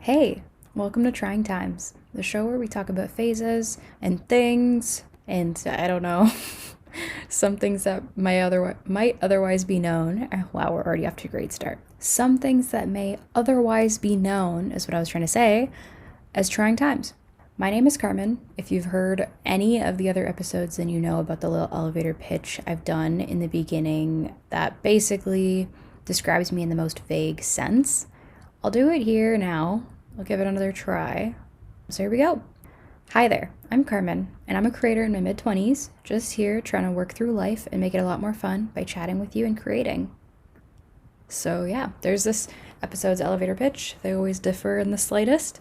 Hey, welcome to Trying Times, the show where we talk about phases and things, and I don't know, some things that might otherwise be known. Wow, we're already off to a great start. Some things that may otherwise be known, is what I was trying to say, as trying times. My name is Carmen. If you've heard any of the other episodes, then you know about the little elevator pitch I've done in the beginning that basically describes me in the most vague sense. I'll do it here now. I'll give it another try. So here we go. Hi there, I'm Carmen, and I'm a creator in my mid-20s, just here trying to work through life and make it a lot more fun by chatting with you and creating. So yeah, there's this episode's elevator pitch. They always differ in the slightest.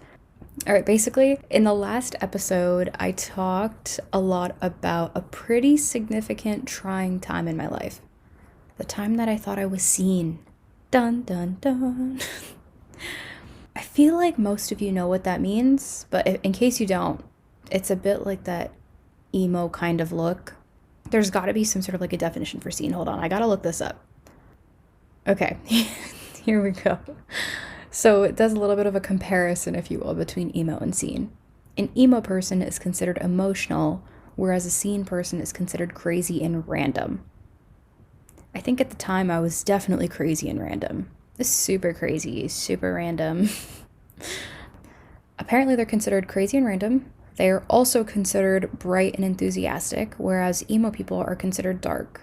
All right, basically, in the last episode, I talked a lot about a pretty significant trying time in my life. The time that I thought I was seen. Dun, dun, dun. I feel like most of you know what that means, but in case you don't, it's a bit like that emo kind of look. There's got to be some sort of like a definition for seen. Hold on, I gotta look this up. Okay, here we go. So it does a little bit of a comparison, if you will, between emo and seen. An emo person is considered emotional, whereas a seen person is considered crazy and random. I think at the time I was definitely crazy and random. Super crazy, super random. Apparently they're considered crazy and random. They are also considered bright and enthusiastic, whereas emo people are considered dark.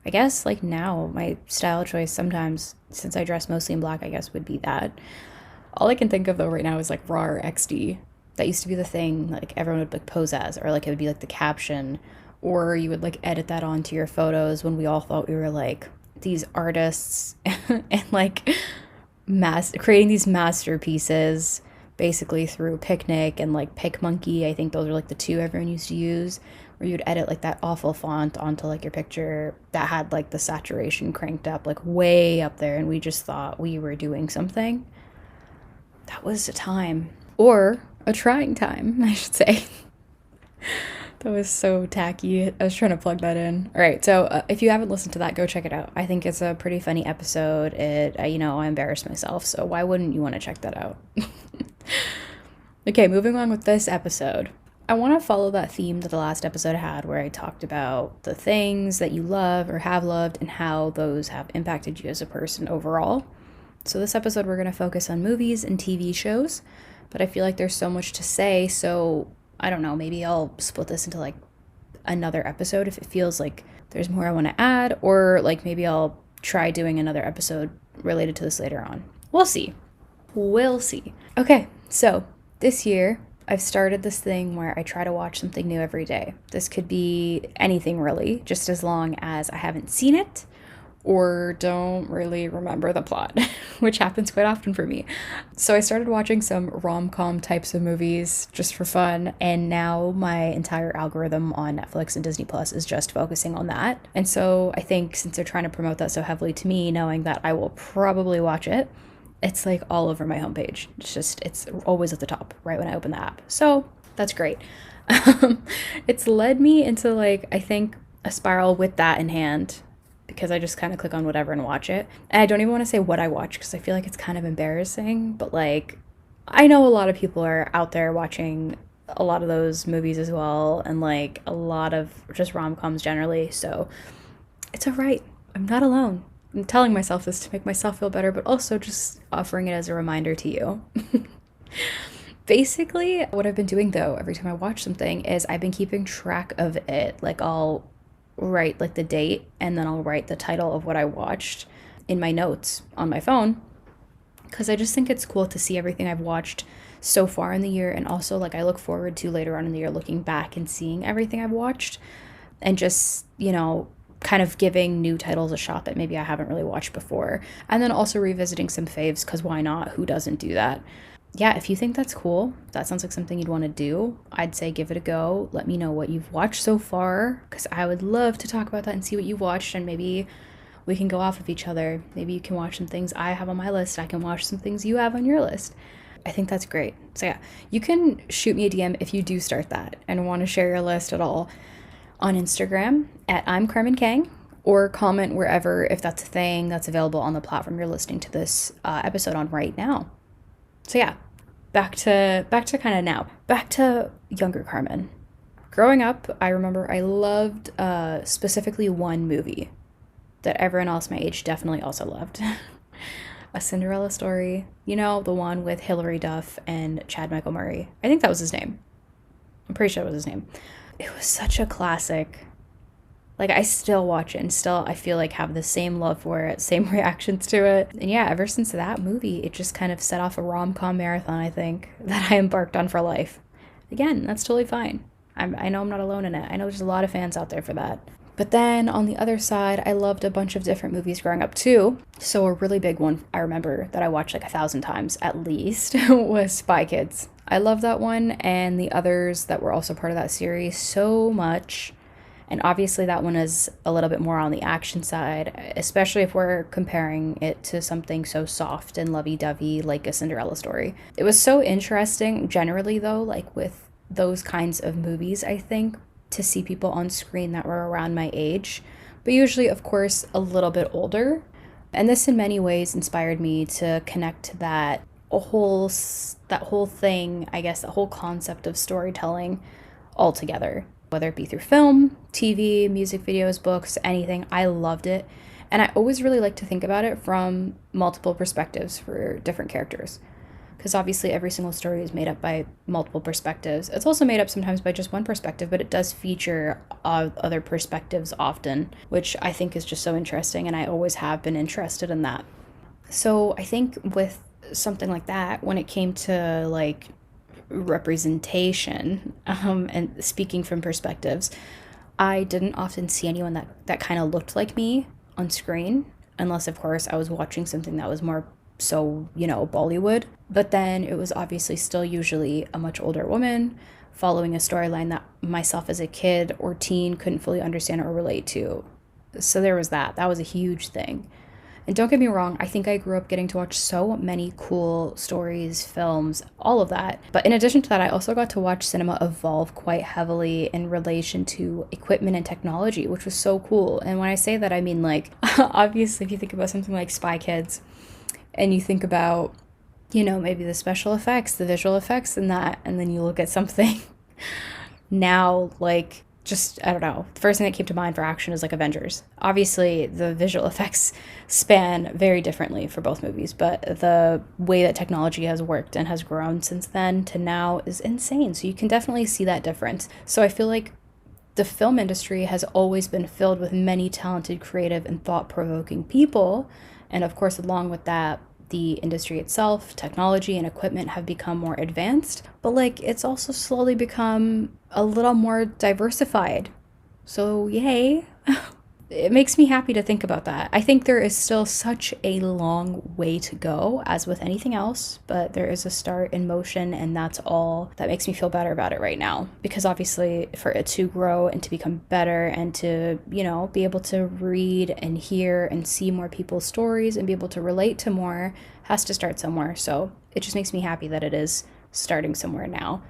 I guess like now my style choice sometimes, since I dress mostly in black, I guess would be that. All I can think of though right now is like raw or XD. That used to be the thing like everyone would like pose as, or like it would be like the caption, or you would like edit that onto your photos when we all thought we were like these artists and like creating these masterpieces basically through Picnic and like PicMonkey. I think those are like the two everyone used to use, where you'd edit like that awful font onto like your picture that had like the saturation cranked up like way up there, and we just thought we were doing something. That was a time, or a trying time, I should say. That was so tacky. I was trying to plug that in. All right, so if you haven't listened to that, go check it out. I think it's a pretty funny episode. I embarrassed myself, so why wouldn't you want to check that out? Okay, moving on with this episode. I want to follow that theme that the last episode had, where I talked about the things that you love or have loved and how those have impacted you as a person overall. So this episode, we're going to focus on movies and TV shows, but I feel like there's so much to say, so I don't know, maybe I'll split this into like another episode if it feels like there's more I want to add, or like maybe I'll try doing another episode related to this later on. We'll see. We'll see. Okay, so this year I've started this thing where I try to watch something new every day. This could be anything really, just as long as I haven't seen it or don't really remember the plot, which happens quite often for me. So I started watching some rom-com types of movies just for fun, and now my entire algorithm on Netflix and Disney Plus is just focusing on that. And so I think since they're trying to promote that so heavily to me, knowing that I will probably watch it, it's like all over my homepage. It's always at the top right when I open the app. So that's great. It's led me into like, I think, a spiral with that in hand, because I just kind of click on whatever and watch it. And I don't even want to say what I watch because I feel like it's kind of embarrassing, but like I know a lot of people are out there watching a lot of those movies as well, and like a lot of just rom-coms generally, so it's all right. I'm not alone. I'm telling myself this to make myself feel better, but also just offering it as a reminder to you. Basically, what I've been doing though, every time I watch something, is I've been keeping track of it. Like I'll write like the date, and then I'll write the title of what I watched in my notes on my phone, because I just think it's cool to see everything I've watched so far in the year, and also like I look forward to later on in the year looking back and seeing everything I've watched and just, kind of giving new titles a shot that maybe I haven't really watched before, and then also revisiting some faves, because why not? Who doesn't do that? Yeah, if you think that's cool, if that sounds like something you'd want to do, I'd say give it a go. Let me know what you've watched so far, because I would love to talk about that and see what you watched, and maybe we can go off of each other. Maybe you can watch some things I have on my list. I can watch some things you have on your list. I think that's great. So yeah, you can shoot me a DM if you do start that and want to share your list at all on Instagram at I'm Carmen Kang, or comment wherever if that's a thing that's available on the platform you're listening to this episode on right now. So yeah, back to kind of now. Back to younger Carmen. Growing up, I remember I loved specifically one movie that everyone else my age definitely also loved. A Cinderella Story. You know, the one with Hilary Duff and Chad Michael Murray. I think that was his name. I'm pretty sure it was his name. It was such a classic. Like, I still watch it and still, I feel like, have the same love for it, same reactions to it. And yeah, ever since that movie, it just kind of set off a rom-com marathon, I think, that I embarked on for life. Again, that's totally fine. I know I'm not alone in it. I know there's a lot of fans out there for that. But then on the other side, I loved a bunch of different movies growing up too. So a really big one I remember that I watched like 1,000 times at least was Spy Kids. I love that one and the others that were also part of that series so much. And obviously that one is a little bit more on the action side, especially if we're comparing it to something so soft and lovey-dovey like A Cinderella Story. It was so interesting generally though, like with those kinds of movies, I think, to see people on screen that were around my age, but usually, of course, a little bit older. And this in many ways inspired me to connect to that whole thing, I guess, the whole concept of storytelling altogether, whether it be through film, TV, music videos, books, anything. I loved it. And I always really like to think about it from multiple perspectives for different characters. Because obviously every single story is made up by multiple perspectives. It's also made up sometimes by just one perspective, but it does feature other perspectives often, which I think is just so interesting, and I always have been interested in that. So I think with something like that, when it came to like representation, and speaking from perspectives, I didn't often see anyone that kind of looked like me on screen, unless of course I was watching something that was more so, Bollywood. But then it was obviously still usually a much older woman following a storyline that myself as a kid or teen couldn't fully understand or relate to. So there was that. That was a huge thing. And don't get me wrong, I think I grew up getting to watch so many cool stories, films, all of that. But in addition to that, I also got to watch cinema evolve quite heavily in relation to equipment and technology, which was so cool. And when I say that, I mean like, obviously, if you think about something like Spy Kids, and you think about, maybe the special effects, the visual effects in that, and then you look at something now, like, just, I don't know, the first thing that came to mind for action is like Avengers. Obviously, the visual effects span very differently for both movies, but the way that technology has worked and has grown since then to now is insane. So you can definitely see that difference. So I feel like the film industry has always been filled with many talented, creative, and thought-provoking people. And of course, along with that, the industry itself, technology and equipment have become more advanced, but like it's also slowly become a little more diversified. So yay. It makes me happy to think about that. I think there is still such a long way to go, as with anything else, but there is a start in motion, and that's all that makes me feel better about it right now. Because obviously, for it to grow and to become better and to, be able to read and hear and see more people's stories and be able to relate to more has to start somewhere. So it just makes me happy that it is starting somewhere now.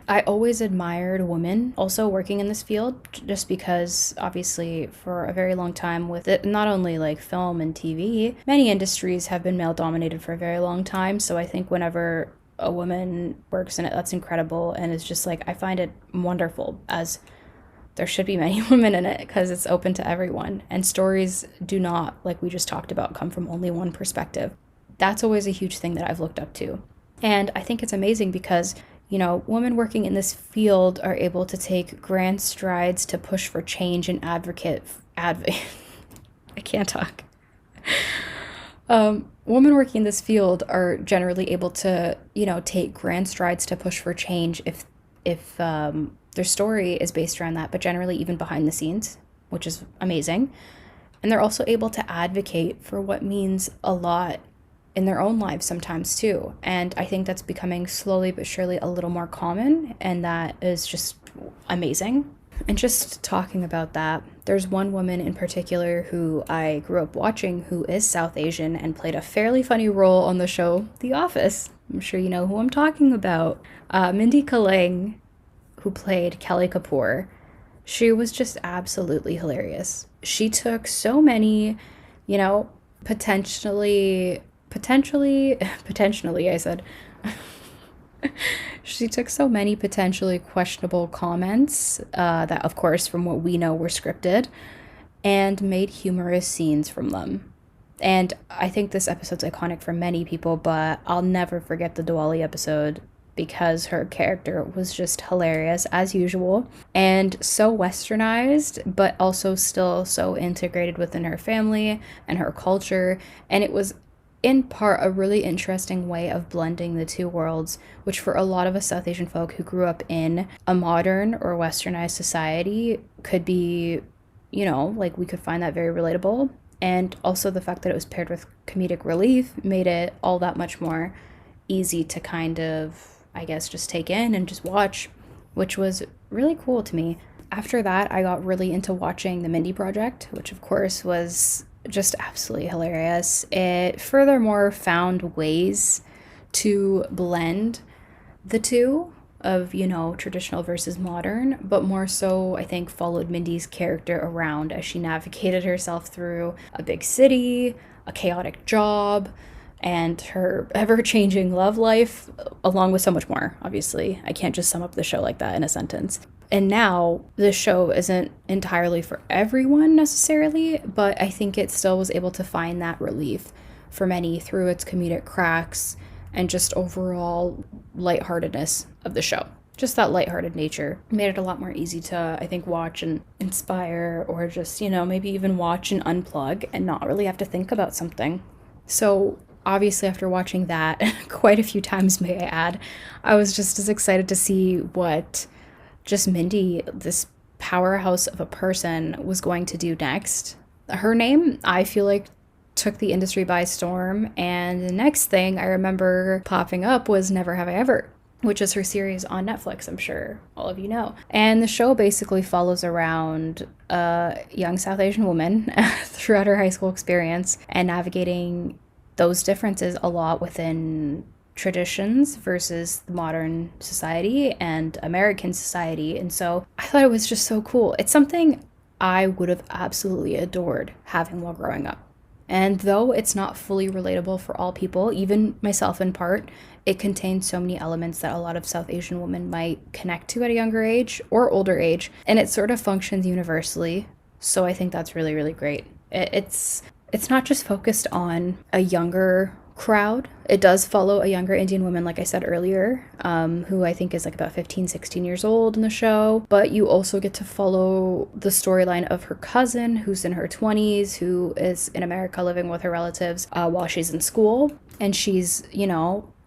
I always admired women also working in this field, just because obviously for a very long time with it, not only like film and TV, many industries have been male dominated for a very long time. So I think whenever a woman works in it, that's incredible. And it's just like, I find it wonderful, as there should be many women in it, because it's open to everyone. And stories do not, like we just talked about, come from only one perspective. That's always a huge thing that I've looked up to. And I think it's amazing because women working in this field are able to take grand strides to push for change and I can't talk. Women working in this field are generally able to, take grand strides to push for change if their story is based around that, but generally even behind the scenes, which is amazing. And they're also able to advocate for what means a lot in their own lives sometimes too. And I think that's becoming slowly but surely a little more common, and that is just amazing. And just talking about that, there's one woman in particular who I grew up watching who is South Asian and played a fairly funny role on the show The Office. I'm sure you know who I'm talking about. Mindy Kaling, who played Kelly Kapoor. She was just absolutely hilarious. She took so many, potentially, I said, She took so many potentially questionable comments that, of course, from what we know, were scripted, and made humorous scenes from them. And I think this episode's iconic for many people, but I'll never forget the Diwali episode because her character was just hilarious as usual and so westernized, but also still so integrated within her family and her culture. And it was in part a really interesting way of blending the two worlds, which for a lot of us South Asian folk who grew up in a modern or westernized society could be, like we could find that very relatable. And also the fact that it was paired with comedic relief made it all that much more easy to kind of, I guess, just take in and just watch, which was really cool to me. After that, I got really into watching The Mindy Project, which of course was just absolutely hilarious. It furthermore found ways to blend the two of, traditional versus modern, but more so, I think, followed Mindy's character around as she navigated herself through a big city, a chaotic job, and her ever changing love life, along with so much more. Obviously, I can't just sum up the show like that in a sentence. And now the show isn't entirely for everyone necessarily, but I think it still was able to find that relief for many through its comedic cracks and just overall lightheartedness of the show. Just that lighthearted nature made it a lot more easy to, I think, watch and inspire, or just, maybe even watch and unplug and not really have to think about something. So obviously, after watching that quite a few times, may I add, I was just as excited to see what just Mindy, this powerhouse of a person, was going to do next. Her name, I feel like, took the industry by storm, and the next thing I remember popping up was Never Have I Ever, which is her series on Netflix, I'm sure all of you know. And the show basically follows around a young South Asian woman throughout her high school experience and navigating those differences a lot within traditions versus the modern society and American society. And so I thought it was just so cool. It's something I would have absolutely adored having while growing up. And though it's not fully relatable for all people, even myself in part, it contains so many elements that a lot of South Asian women might connect to at a younger age or older age, and it sort of functions universally. So I think that's really, really great. It's not just focused on a younger crowd. It does follow a younger Indian woman, like I said earlier, who I think is like about 15, 16 years old in the show. But you also get to follow the storyline of her cousin, who's in her 20s, who is in America living with her relatives while she's in school. And she's,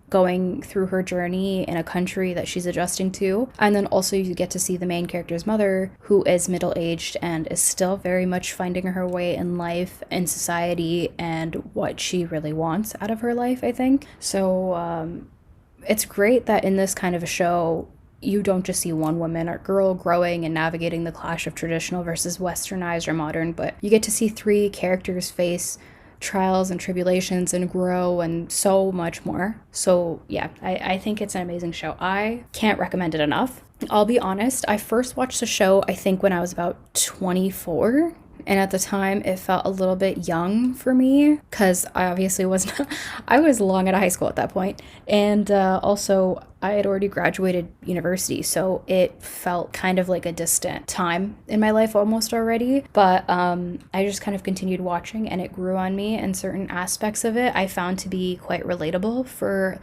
going through her journey in a country that she's adjusting to. And then also you get to see the main character's mother, who is middle-aged and is still very much finding her way in life and society and what she really wants out of her life, I think. So it's great that in this kind of a show, you don't just see one woman or girl growing and navigating the clash of traditional versus westernized or modern, but you get to see three characters face trials and tribulations and grow and so much more. So yeah, I think it's an amazing show. I can't recommend it enough. I'll be honest, I first watched the show I think when I was about 24, and at the time it felt a little bit young for me because I obviously wasn't I was long out of high school at that point, and also I had already graduated university, so it felt kind of like a distant time in my life almost already. But I just kind of continued watching, and it grew on me, and certain aspects of it I found to be quite relatable for,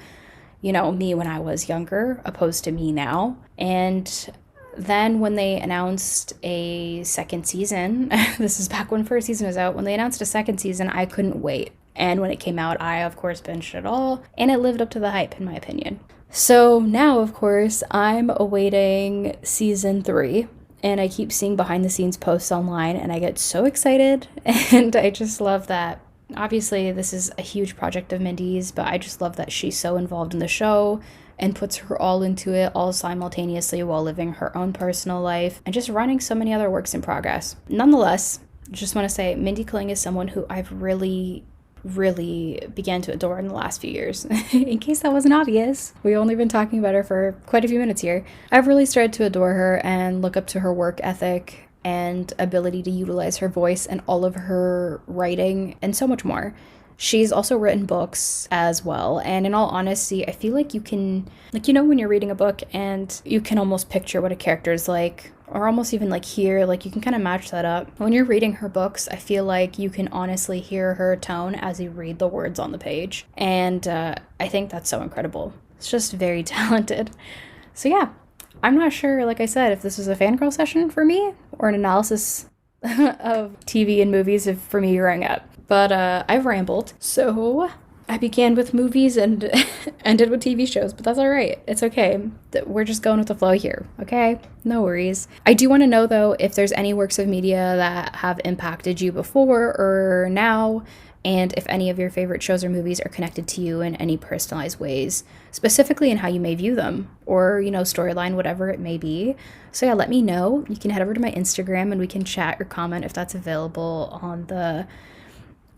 me when I was younger opposed to me now. And then when they announced a second season, this is back when first season was out, when they announced a second season, I couldn't wait. And when it came out, I of course binged it all, and it lived up to the hype in my opinion. So now, of course, I'm awaiting season 3, and I keep seeing behind the scenes posts online, and I get so excited, and I just love that. Obviously, this is a huge project of Mindy's, but I just love that she's so involved in the show and puts her all into it all simultaneously while living her own personal life and just running so many other works in progress. Nonetheless, just want to say Mindy Kaling is someone who I've really began to adore in the last few years. In case that wasn't obvious, we've only been talking about her for quite a few minutes here. I've really started to adore her and look up to her work ethic and ability to utilize her voice and all of her writing and so much more. She's also written books as well. And in all honesty, I feel like you can, like, you know, when you're reading a book and you can almost picture what a character is like, or almost even like hear, like, you can kind of match that up. When you're reading her books, I feel like you can honestly hear her tone as you read the words on the page. And I think that's so incredible. It's just very talented. So, yeah, I'm not sure, like I said, if this was a fangirl session for me or an analysis of TV and movies for me growing up. But I've rambled. So I began with movies and ended with TV shows, but that's all right. It's okay. We're just going with the flow here, okay? No worries. I do want to know, though, if there's any works of media that have impacted you before or now, and if any of your favorite shows or movies are connected to you in any personalized ways, specifically in how you may view them, or, you know, storyline, whatever it may be. So yeah, let me know. You can head over to my Instagram and we can chat or comment if that's available on the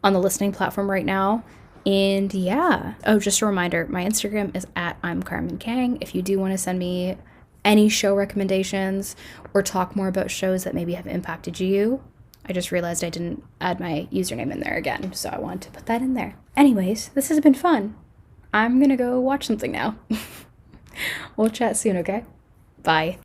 listening platform right now. And yeah. Oh, just a reminder, my Instagram is at I'm Carmen Kang. If you do want to send me any show recommendations or talk more about shows that maybe have impacted you. I just realized I didn't add my username in there again, so I wanted to put that in there. Anyways, this has been fun. I'm gonna go watch something now. We'll chat soon, okay? Bye.